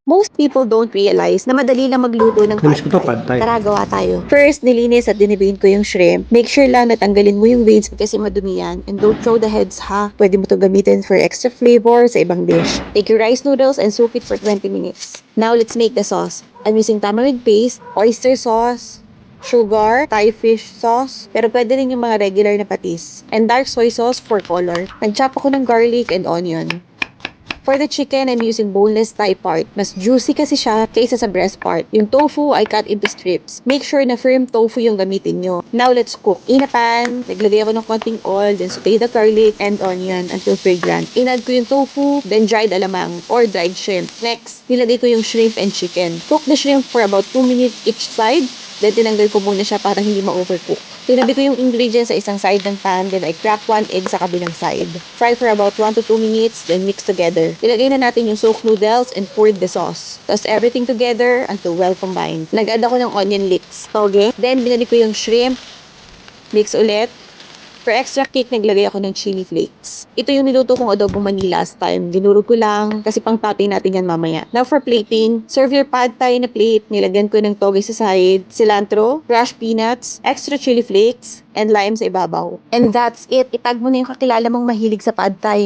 Most people don't realize na madali lang magluto ng Namiss ko to, pad pad thai. Tara, gawa tayo. First, nilinis at dinibain ko yung shrimp. Make sure lang na tanggalin mo yung veins kasi madumi yan. And don't throw the heads ha. Pwede mo to gamitin for extra flavor sa ibang dish. Take your rice noodles and soak it for 20 minutes. Now, let's make the sauce. I'm using tamarind paste, oyster sauce, sugar, Thai fish sauce, pero pwede rin yung mga regular na patis, and dark soy sauce for color. Nag-chop ako ng garlic and onion. For the chicken, I'm using boneless thigh part. Mas juicy kasi siya kaysa sa breast part. Yung tofu, I cut into strips. Make sure na firm tofu yung gamitin nyo. Now, let's cook. In a pan, naglagay ako ng konting oil, then saute the garlic and onion until fragrant. Inad ko yung tofu, then dried alamang or dried shrimp. Next, nilagay ko yung shrimp and chicken. Cook the shrimp for about 2 minutes each side. Then, tinanggal ko muna siya para hindi ma-overcook. Tinabi ko yung ingredients sa isang side ng pan, then I crack 1 egg sa kabilang side. Fry for about 1 to 2 minutes, then mix together. Ilagay na natin yung soaked noodles and pour the sauce. Toss everything together until well combined. Nag-add ako ng onion leeks. Toge. Then, binalik ko yung shrimp. Mix ulit. For extra kick, naglagay ako ng chili flakes. Ito yung niluto kong adobong mani last time. Dinurog ko lang kasi pang topping natin yan mamaya. Now for plating, serve your pad thai na plate. Nilagyan ko ng toge sa side, cilantro, crushed peanuts, extra chili flakes, and lime sa ibabaw. And that's it. Itag mo na yung kakilala mong mahilig sa pad thai.